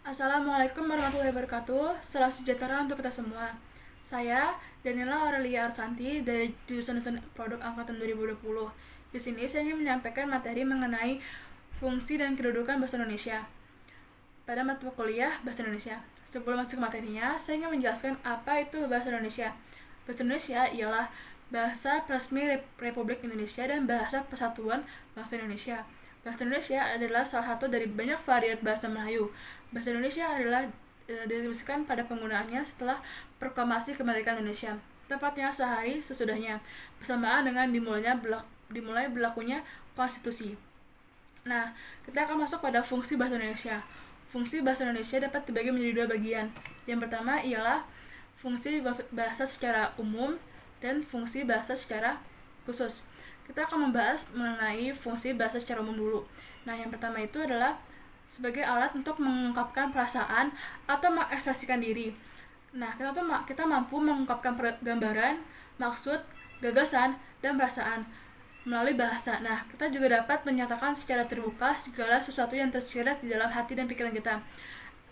Assalamualaikum warahmatullahi wabarakatuh. Salam sejahtera untuk kita semua. Saya Daniela Aurelia Arsanti dari jurusan Produk Angkatan 2020. Di sini saya ingin menyampaikan materi mengenai fungsi dan kedudukan bahasa Indonesia pada mata kuliah bahasa Indonesia. Sebelum masuk ke materinya, saya ingin menjelaskan apa itu bahasa Indonesia. Bahasa Indonesia ialah bahasa resmi Republik Indonesia dan bahasa persatuan bangsa Indonesia. Bahasa Indonesia adalah salah satu dari banyak varian bahasa Melayu. Bahasa Indonesia adalah dirumuskan pada penggunaannya setelah proklamasi kemerdekaan Indonesia, tepatnya sehari sesudahnya, bersamaan dengan dimulai berlakunya konstitusi. Nah, kita akan masuk pada fungsi bahasa Indonesia. Fungsi bahasa Indonesia dapat dibagi menjadi dua bagian. Yang pertama ialah fungsi bahasa secara umum dan fungsi bahasa secara khusus. Kita akan membahas mengenai fungsi bahasa secara umum dulu. Nah, yang pertama itu adalah sebagai alat untuk mengungkapkan perasaan atau mengekspresikan diri. Nah, kita mampu mengungkapkan gambaran, maksud, gagasan, dan perasaan melalui bahasa. Nah, kita juga dapat menyatakan secara terbuka segala sesuatu yang tersirat di dalam hati dan pikiran kita.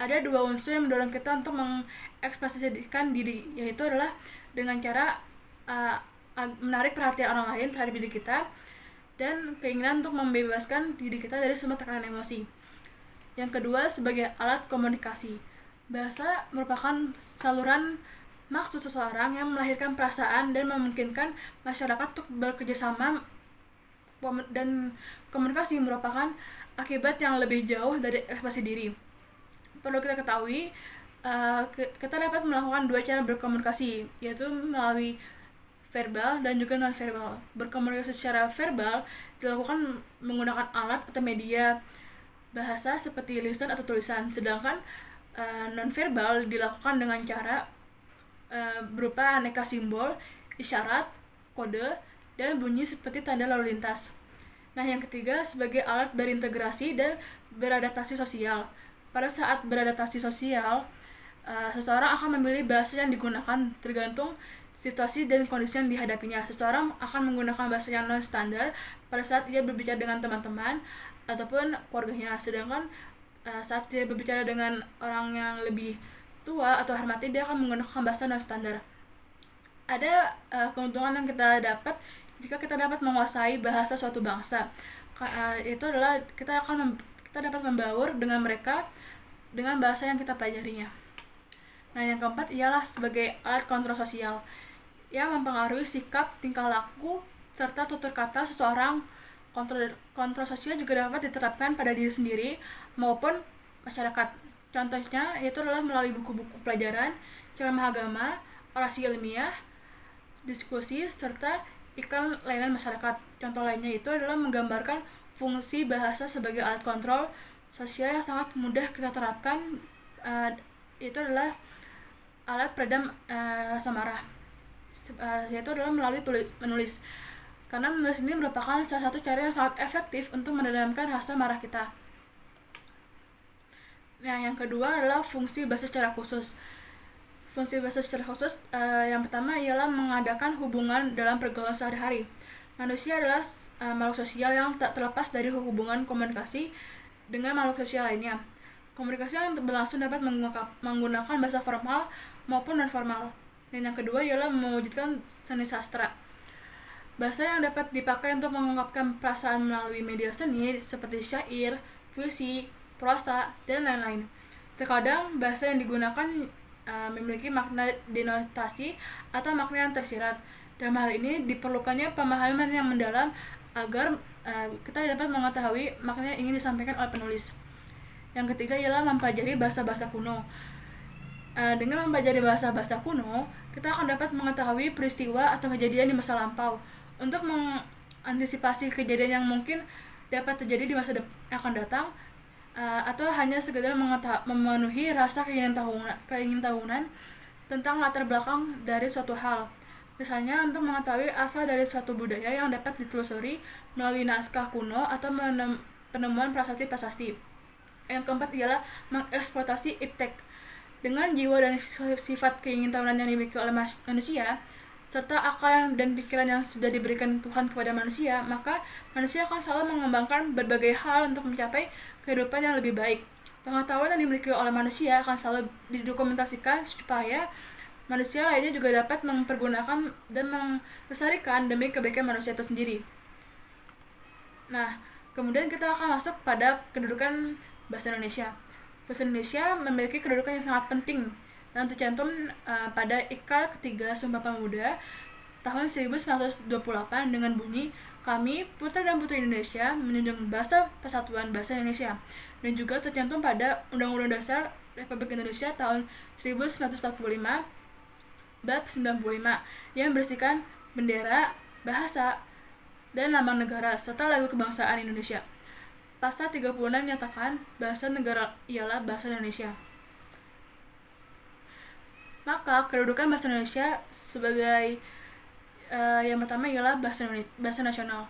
Ada dua unsur yang mendorong kita untuk mengekspresikan diri, yaitu adalah dengan cara menarik perhatian orang lain terhadap diri kita dan keinginan untuk membebaskan diri kita dari semua tekanan emosi. Yang kedua, sebagai alat komunikasi. Bahasa merupakan saluran maksud seseorang yang melahirkan perasaan dan memungkinkan masyarakat untuk bekerja sama, dan komunikasi merupakan akibat yang lebih jauh dari ekspresi diri. Perlu kita ketahui, kita dapat melakukan dua cara berkomunikasi, yaitu melalui verbal dan juga non-verbal. Berkomunikasi secara verbal dilakukan menggunakan alat atau media bahasa seperti lisan atau tulisan, sedangkan non-verbal dilakukan dengan cara berupa aneka simbol, isyarat, kode, dan bunyi seperti tanda lalu lintas. Nah, yang ketiga, sebagai alat berintegrasi dan beradaptasi sosial. Pada saat beradaptasi sosial, seseorang akan memilih bahasa yang digunakan tergantung situasi dan kondisi yang dihadapinya. Seseorang akan menggunakan bahasa yang non-standar pada saat ia berbicara dengan teman-teman ataupun keluarganya, sedangkan saat dia berbicara dengan orang yang lebih tua atau hormati, dia akan menggunakan bahasa non-standar. Ada keuntungan yang kita dapat jika kita dapat menguasai bahasa suatu bangsa. Itu adalah kita dapat membaur dengan mereka dengan bahasa yang kita pelajarinya. Nah, yang keempat ialah sebagai alat kontrol sosial yang mempengaruhi sikap, tingkah laku, serta tutur kata seseorang. Kontrol sosial juga dapat diterapkan pada diri sendiri maupun masyarakat. Contohnya yaitu adalah melalui buku-buku pelajaran, ceramah agama, orasi ilmiah, diskusi, serta iklan layanan masyarakat. Contoh lainnya itu adalah menggambarkan fungsi bahasa sebagai alat kontrol sosial yang sangat mudah kita terapkan, itu adalah alat peredam rasa marah, yaitu adalah melalui menulis. Karena menulis ini merupakan salah satu cara yang sangat efektif untuk meredamkan rasa marah kita. Nah, yang kedua adalah fungsi bahasa secara khusus. Fungsi bahasa secara khusus yang pertama ialah mengadakan hubungan dalam pergaulan sehari-hari. Manusia adalah makhluk sosial yang tak terlepas dari hubungan komunikasi dengan makhluk sosial lainnya. Komunikasi yang berlangsung dapat menggunakan bahasa formal maupun non-formal. Dan yang kedua ialah mewujudkan seni sastra. Bahasa yang dapat dipakai untuk mengungkapkan perasaan melalui media seni seperti syair, puisi, prosa, dan lain-lain. Terkadang bahasa yang digunakan memiliki makna denotasi atau makna yang tersirat. Dalam hal ini diperlukannya pemahaman yang mendalam agar kita dapat mengetahui makna yang ingin disampaikan oleh penulis. Yang ketiga ialah mempelajari bahasa-bahasa kuno. Dengan mempelajari bahasa-bahasa kuno, kita akan dapat mengetahui peristiwa atau kejadian di masa lampau untuk mengantisipasi kejadian yang mungkin dapat terjadi di masa yang akan datang, atau hanya sekedar memenuhi rasa keingintahunan tentang latar belakang dari suatu hal. Misalnya untuk mengetahui asal dari suatu budaya yang dapat ditelusuri melalui naskah kuno atau penemuan prasasti-prasasti. Yang keempat ialah mengeksploitasi iptek. Dengan jiwa dan sifat keingintahunan yang dimiliki oleh manusia, serta akal dan pikiran yang sudah diberikan Tuhan kepada manusia, maka manusia akan selalu mengembangkan berbagai hal untuk mencapai kehidupan yang lebih baik. Pengetahuan yang dimiliki oleh manusia akan selalu didokumentasikan supaya manusia lainnya juga dapat mempergunakan dan melestarikan demi kebaikan manusia itu sendiri. Nah, kemudian kita akan masuk pada kedudukan bahasa Indonesia. Bahasa Indonesia memiliki kedudukan yang sangat penting dan tercantum pada Ikrar ketiga Sumpah Pemuda tahun 1928 dengan bunyi, "Kami, putra dan putri Indonesia, menjunjung bahasa persatuan bahasa Indonesia," dan juga tercantum pada Undang-Undang Dasar Republik Indonesia tahun 1945 bab 95 yang berisikan bendera, bahasa, dan lambang negara serta lagu kebangsaan Indonesia. Pasal 36 menyatakan bahasa negara ialah bahasa Indonesia. Maka kedudukan bahasa Indonesia sebagai yang pertama ialah bahasa nasional.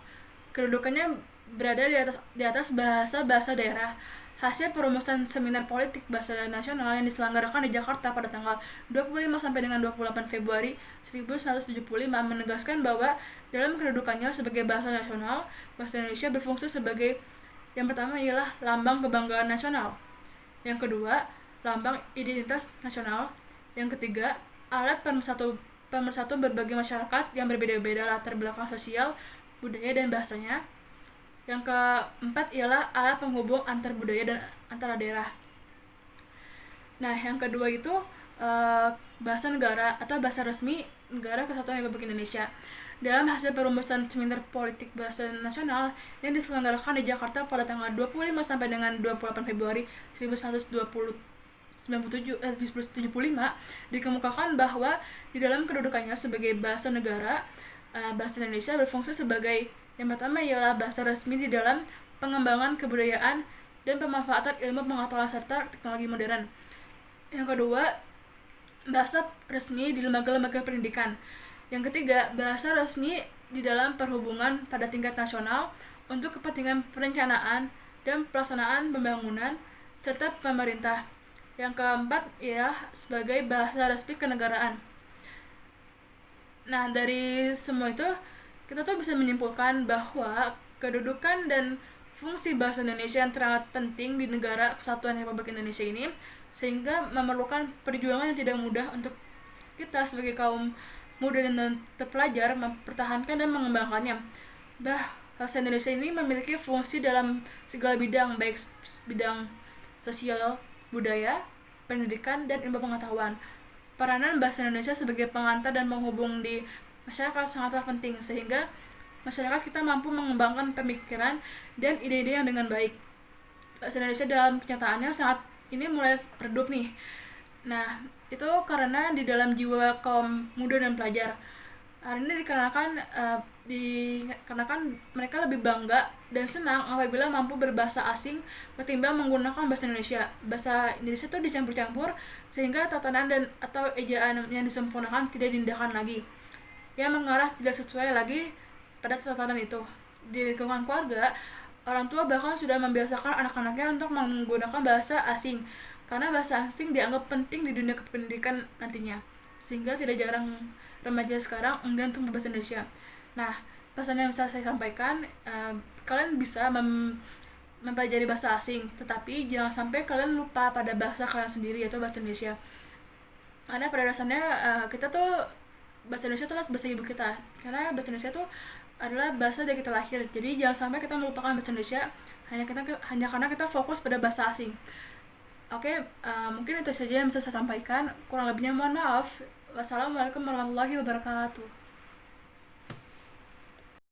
Kedudukannya berada di atas bahasa-bahasa daerah. Hasil perumusan seminar politik bahasa nasional yang diselenggarakan di Jakarta pada tanggal 25 sampai dengan 28 Februari 1975 menegaskan bahwa dalam kedudukannya sebagai bahasa nasional, bahasa Indonesia berfungsi sebagai yang pertama ialah lambang kebanggaan nasional. Yang kedua, lambang identitas nasional. Yang ketiga, alat pemersatu berbagai masyarakat yang berbeda-beda latar belakang sosial, budaya, dan bahasanya. Yang keempat ialah alat penghubung antar budaya dan antara daerah. Nah, yang kedua itu bahasa negara atau bahasa resmi Negara Kesatuan Republik Indonesia. Dalam hasil perumusan seminar politik bahasa nasional yang diselenggarakan di Jakarta pada tanggal 25 sampai dengan 28 Februari 1975 dikemukakan bahwa di dalam kedudukannya sebagai bahasa negara, bahasa Indonesia berfungsi sebagai yang pertama ialah bahasa resmi di dalam pengembangan kebudayaan dan pemanfaatan ilmu pengetahuan serta teknologi modern. Yang kedua, bahasa resmi di lembaga-lembaga pendidikan. Yang ketiga, bahasa resmi di dalam perhubungan pada tingkat nasional untuk kepentingan perencanaan dan pelaksanaan pembangunan serta pemerintah. Yang keempat ialah sebagai bahasa resmi kenegaraan. Nah, dari semua itu kita tuh bisa menyimpulkan bahwa kedudukan dan fungsi bahasa Indonesia yang teramat penting di Negara Kesatuan Republik Indonesia ini, sehingga memerlukan perjuangan yang tidak mudah untuk kita sebagai kaum muda dan terpelajar mempertahankan dan mengembangkannya. Bahasa Indonesia ini memiliki fungsi dalam segala bidang, baik bidang sosial, budaya, pendidikan, dan ilmu pengetahuan. Peranan bahasa Indonesia sebagai pengantar dan penghubung di masyarakat sangatlah penting, sehingga masyarakat kita mampu mengembangkan pemikiran dan ide-ide yang dengan baik. Bahasa Indonesia dalam kenyataannya saat ini mulai redup nih. Nah, itu karena di dalam jiwa kaum muda dan pelajar. Hari ini dikarenakan mereka lebih bangga dan senang apabila mampu berbahasa asing ketimbang menggunakan bahasa Indonesia. Bahasa Indonesia itu dicampur-campur sehingga tatanan dan atau ejaan yang disempurnakan tidak diindahkan lagi, yang mengarah tidak sesuai lagi pada tatanan itu. Di lingkungan keluarga, orang tua bahkan sudah membiasakan anak-anaknya untuk menggunakan bahasa asing karena bahasa asing dianggap penting di dunia kependidikan nantinya, sehingga tidak jarang remaja sekarang enggan untuk berbahasa Indonesia. Nah, pesan yang bisa saya sampaikan, kalian bisa mempelajari bahasa asing, tetapi jangan sampai kalian lupa pada bahasa kalian sendiri, yaitu bahasa Indonesia. Karena pada dasarnya kita tuh bahasa Indonesia itu adalah bahasa ibu kita, karena bahasa Indonesia itu adalah bahasa dari kita lahir. Jadi jangan sampai kita melupakan bahasa Indonesia hanya karena kita fokus pada bahasa asing. Oke, mungkin itu saja yang bisa saya sampaikan. Kurang lebihnya mohon maaf. Wassalamualaikum warahmatullahi wabarakatuh.